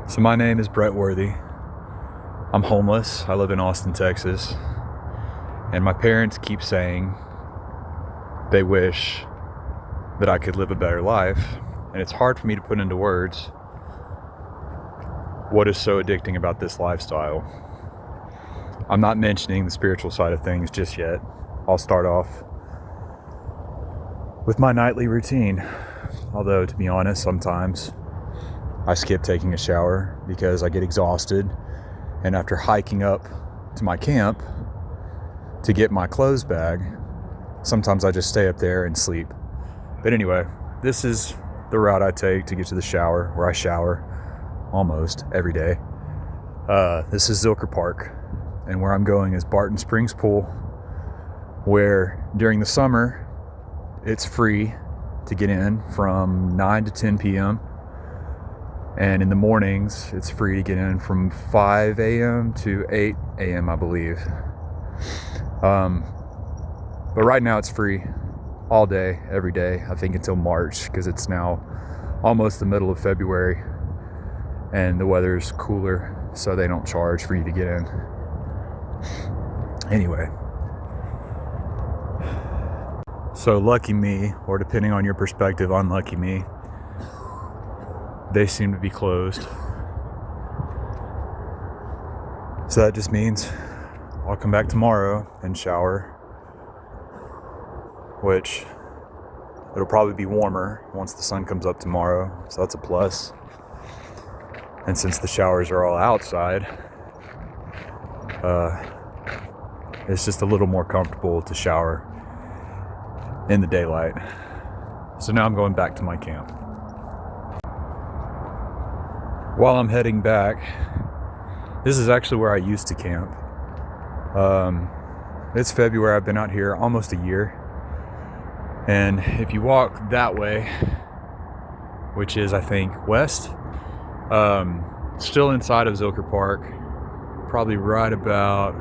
So my name is Brett Worthy. I'm homeless. I live in Austin, Texas. And my parents keep saying they wish that I could live a better life. And it's hard for me to put into words what is so addicting about this lifestyle. I'm not mentioning the spiritual side of things just yet. I'll start off with my nightly routine. Although, to be honest, sometimes I skip taking a shower because I get exhausted, and after hiking up to my camp to get my clothes bag, sometimes I just stay up there and sleep. But anyway, this is the route I take to get to the shower, where I shower almost every day. This is Zilker Park, and where I'm going is Barton Springs Pool, where during the summer it's free to get in from 9 to 10 p.m. And in the mornings, it's free to get in from 5 a.m. to 8 a.m., I believe. But right now it's free all day, every day, I think until March, because it's now almost the middle of February and the weather's cooler, so they don't charge for you to get in. Anyway. So lucky me, or depending on your perspective, unlucky me, they seem to be closed. So that just means I'll come back tomorrow and shower, which it'll probably be warmer once the sun comes up tomorrow, so that's a plus. And since the showers are all outside, it's just a little more comfortable to shower in the daylight. So now I'm going back to my camp. While I'm heading back, this is actually where I used to camp. It's February. I've been out here almost a year. And if you walk that way, which is, I think, west, still inside of Zilker Park, probably right about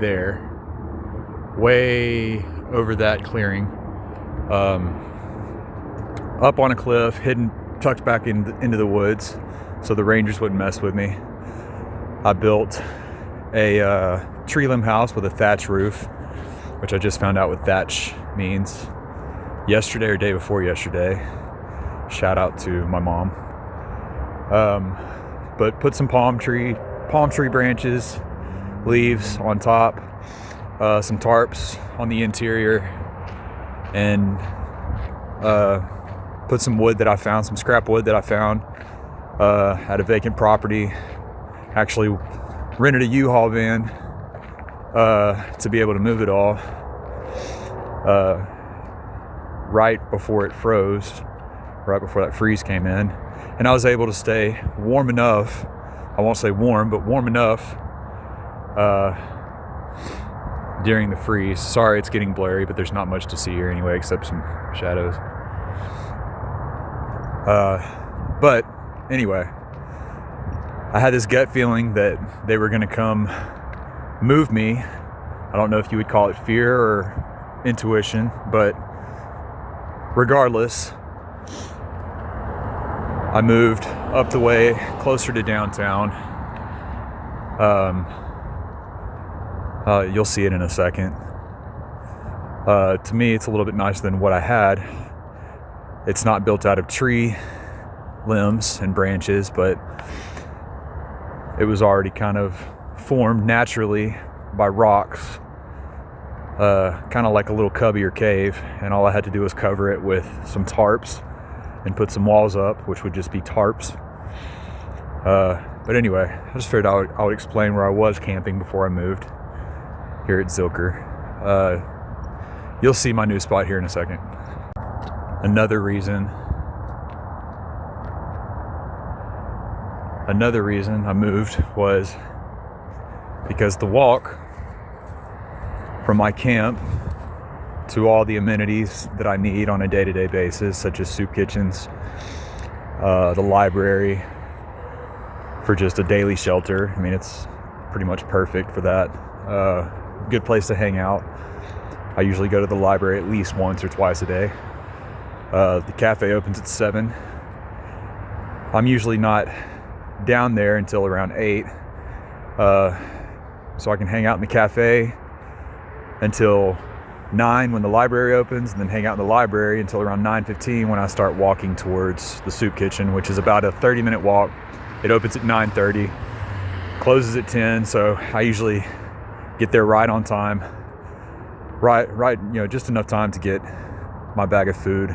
there, way over that clearing, up on a cliff, hidden, tucked back into the woods, so the rangers wouldn't mess with me. I built a tree limb house with a thatch roof, which I just found out what thatch means yesterday or day before yesterday. Shout out to my mom. But put some palm tree branches, leaves on top, some tarps on the interior, and put some wood that I found, some scrap wood that I found at a vacant property. Actually rented a U-Haul van to be able to move it all right before it froze, right before that freeze came in. And I was able to stay warm enough, I won't say warm, but warm enough during the freeze. Sorry, it's getting blurry, but there's not much to see here anyway, except some shadows. But anyway, I had this gut feeling that they were going to come move me. I don't know if you would call it fear or intuition, but regardless, I moved up the way closer to downtown. You'll see it in a second. To me, it's a little bit nicer than what I had. It's not built out of tree limbs and branches, but it was already kind of formed naturally by rocks, kind of like a little cubby or cave, and all I had to do was cover it with some tarps and put some walls up, which would just be tarps. But anyway, I just figured I would explain where I was camping before I moved here at Zilker. You'll see my new spot here in a second. Another reason I moved was because the walk from my camp to all the amenities that I need on a day-to-day basis, such as soup kitchens, the library, for just a daily shelter. I mean, it's pretty much perfect for that. Good place to hang out. I usually go to the library at least once or twice a day. The cafe opens at 7. I'm usually not down there until around 8, so I can hang out in the cafe until 9 when the library opens, and then hang out in the library until around 9:15 when I start walking towards the soup kitchen, which is about a 30-minute walk. It opens at 9:30, closes at 10, so I usually get there right on time, right, just enough time to get my bag of food,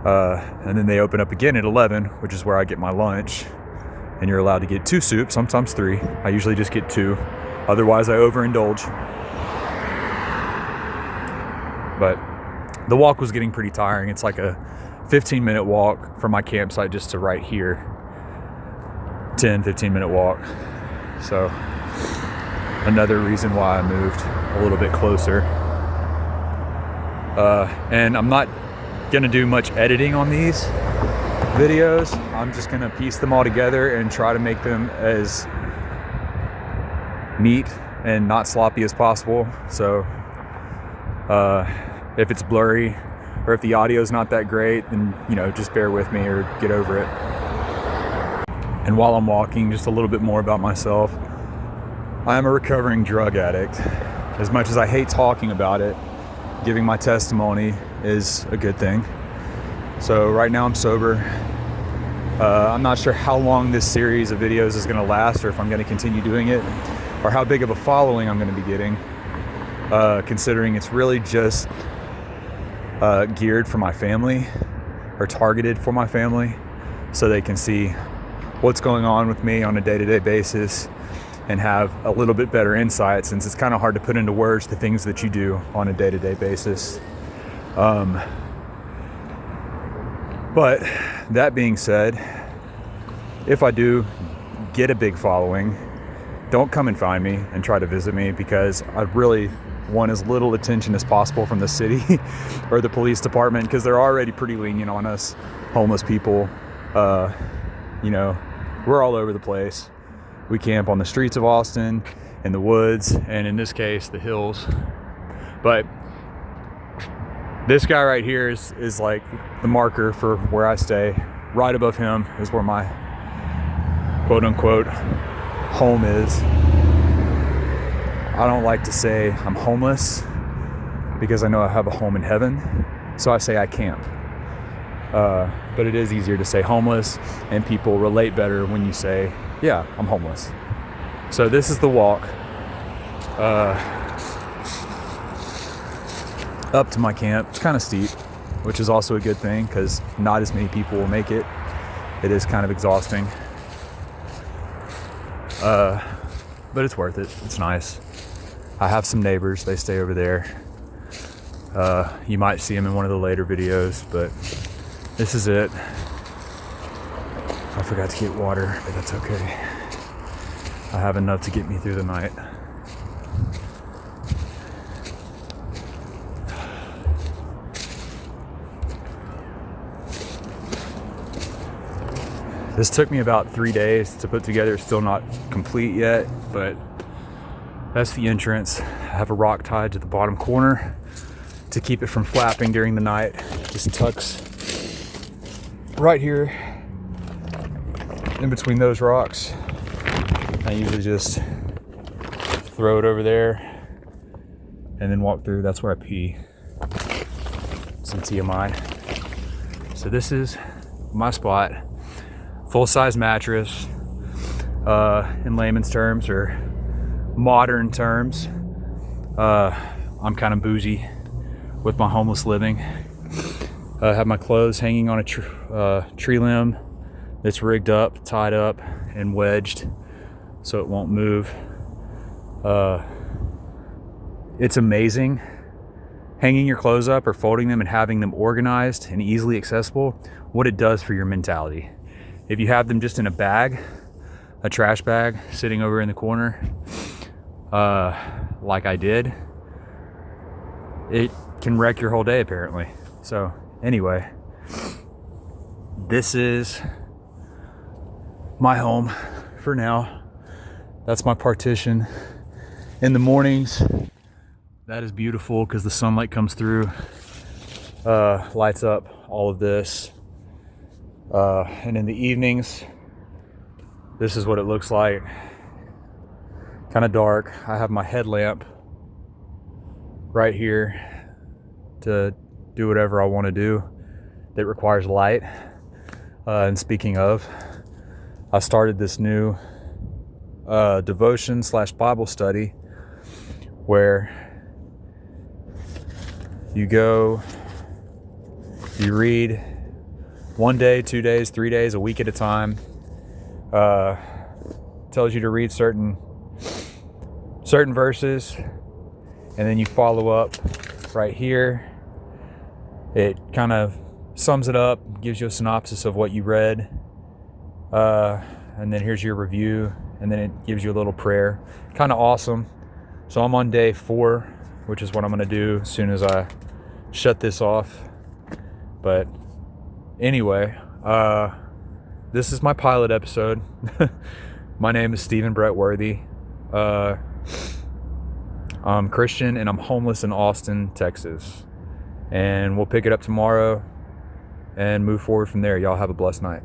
and then they open up again at 11, which is where I get my lunch, and you're allowed to get 2 soups, sometimes 3. I usually just get 2, otherwise I overindulge. But the walk was getting pretty tiring. It's like a 15-minute walk from my campsite just to right here. 15-minute walk. So another reason why I moved a little bit closer. And I'm not gonna do much editing on these videos. I'm just gonna piece them all together and try to make them as neat and not sloppy as possible. So if it's blurry or if the audio is not that great, then just bear with me or get over it. And while I'm walking, just a little bit more about myself. I am a recovering drug addict. As much as I hate talking about it, giving my testimony is a good thing. So right now I'm sober. I'm not sure how long this series of videos is going to last, or if I'm going to continue doing it, or how big of a following I'm going to be getting, considering it's really just geared for my family, or targeted for my family, so they can see what's going on with me on a day-to-day basis and have a little bit better insight, since it's kind of hard to put into words the things that you do on a day-to-day basis. But that being said, if I do get a big following, don't come and find me and try to visit me, because I really want as little attention as possible from the city or the police department, because they're already pretty lenient on us homeless people. We're all over the place. We camp on the streets of Austin, in the woods, and in this case, the hills. But this guy right here is like the marker for where I stay. Right above him is where my quote-unquote home is. I don't like to say I'm homeless, because I know I have a home in heaven, so I say I camp. But it is easier to say homeless, and people relate better when you say, yeah, I'm homeless. So this is the walk up to my camp. It's kind of steep, which is also a good thing, because not as many people will make it. It is kind of exhausting. But it's worth it. It's nice. I have some neighbors. They stay over there. You might see them in one of the later videos, but this is it. I forgot to get water, but that's okay. I have enough to get me through the night. This took me about 3 days to put together. It's still not complete yet, but that's the entrance. I have a rock tied to the bottom corner to keep it from flapping during the night. Just tucks right here in between those rocks. I usually just throw it over there and then walk through. That's where I pee. Some TMI. So this is my spot. Full-size mattress, in layman's terms, or modern terms. I'm kind of bougie with my homeless living. I have my clothes hanging on a tree limb that's rigged up, tied up, and wedged so it won't move. It's amazing hanging your clothes up or folding them and having them organized and easily accessible, what it does for your mentality. If you have them just in a bag, a trash bag sitting over in the corner, like I did, it can wreck your whole day apparently. So anyway, this is my home for now. That's my partition. In the mornings, that is beautiful because the sunlight comes through, lights up all of this. And in the evenings, this is what it looks like. Kind of dark. I have my headlamp right here to do whatever I want to do that requires light. And speaking of, I started this new devotion / Bible study where you go, you read 1 day, 2 days, 3 days, a week at a time. Tells you to read certain verses, and then you follow up right here. It kind of sums it up, gives you a synopsis of what you read, and then here's your review, and then it gives you a little prayer. Kind of awesome. So I'm on day 4, which is what I'm going to do as soon as I shut this off. But anyway, this is my pilot episode. My name is Stephen Brett Worthy. I'm Christian and I'm homeless in Austin, Texas. And we'll pick it up tomorrow and move forward from there. Y'all have a blessed night.